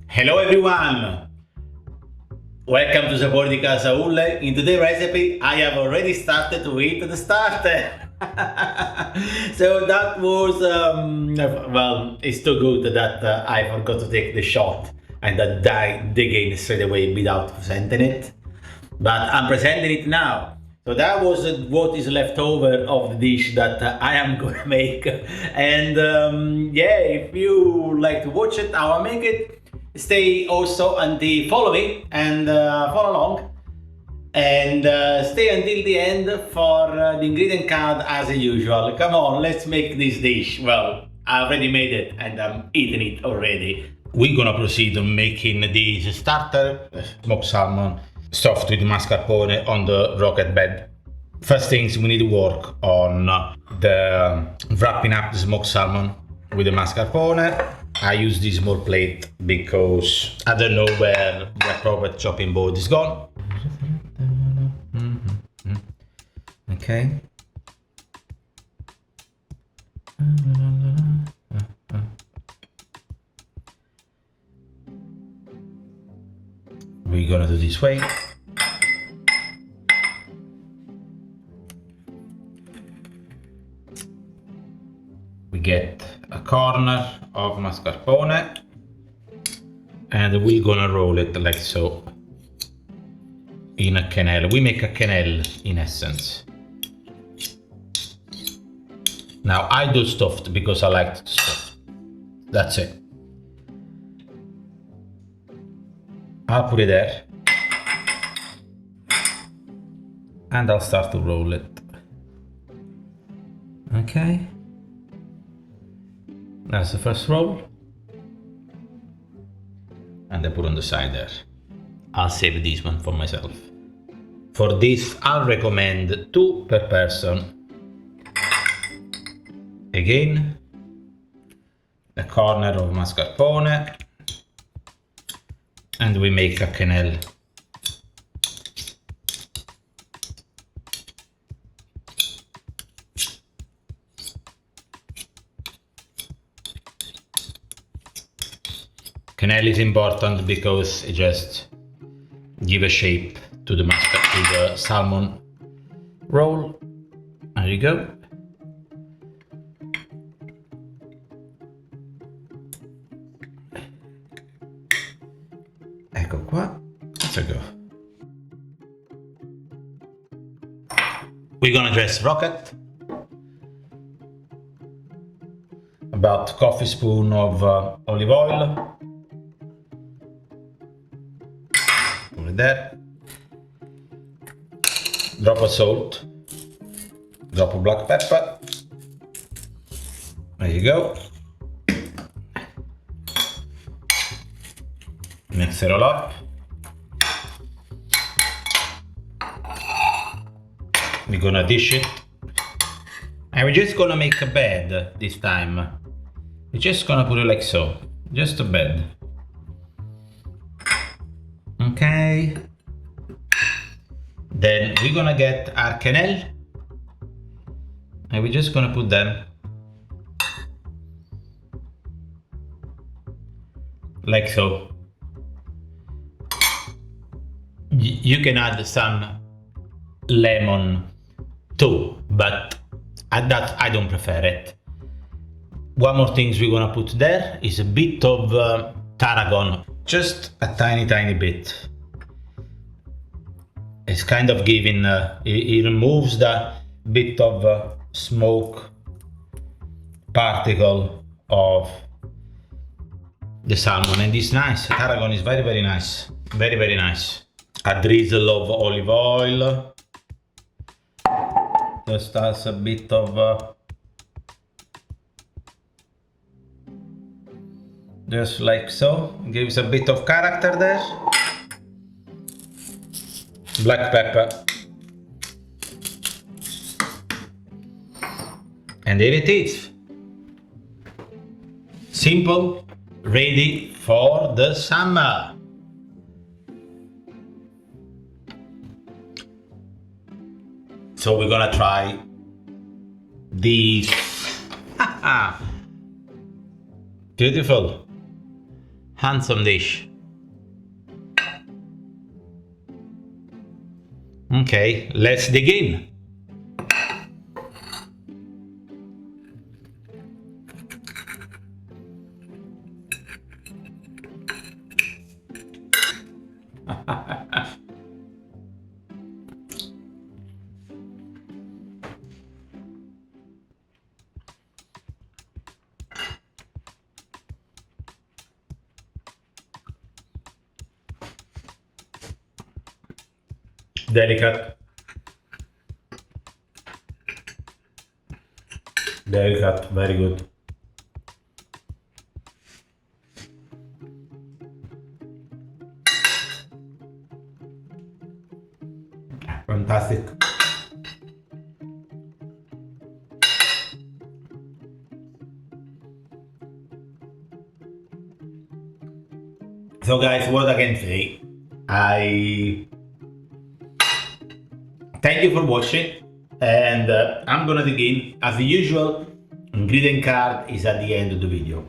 Hello everyone! Welcome to Sapori di Casa. In today's recipe I have already started to eat the starter. So that was, well, it's too good that I forgot to take the shot and that I dig in straight away without presenting it. But I'm presenting it now. So that was what is left over of the dish that I am gonna make. And yeah, if you like to watch it, how I make it, stay also until follow me and follow along. And stay until the end for the ingredient card as usual. Come on, let's make this dish. Well, I already made it and I'm eating it already. We're gonna proceed on making this starter, smoked salmon stuffed with mascarpone on the rocket bed. First things, we need to work on the wrapping up the smoked salmon with the mascarpone. I use this small plate because I don't know where the proper chopping board is gone. Okay. We're gonna do this way. We get a corner of mascarpone and we're gonna roll it like so in a quenelle. We make a quenelle in essence. Now I do stuffed because I like to stuff. That's it. I'll put it there and I'll start to roll it. Okay. That's the first roll. And I put on the side there. I'll save this one for myself. For this, I'll recommend 2 per person. Again, a corner of mascarpone. And we make a quenelle. Quenelle is important because it just gives a shape to the salmon roll. There you go. Ecco qua. Let's go. We're gonna dress rocket. About coffee spoon of olive oil. Put it there. Drop of salt. Drop of black pepper. There you go. Mix it all up. We're gonna dish it. And we're just gonna make a bed this time. We're just gonna put it like so. Just a bed. Okay. Then we're gonna get our quenelle. And we're just gonna put them like so. You can add some lemon too, but that I don't prefer it. One more thing we're gonna put there is a bit of tarragon, just a tiny bit. It's kind of giving, it removes the bit of smoke particle of the salmon, and it's nice. Tarragon is very nice, very nice. A drizzle of olive oil, just as a bit of just like so, gives a bit of character there. Black pepper, and there it is. Simple, ready for the summer. So we're gonna try these. Beautiful. handsome dish. Okay, let's dig in. Delicate. Delicate, very good. Fantastic. So guys, what I can say, I thank you for watching, and I'm gonna dig in. As usual, ingredient card is at the end of the video.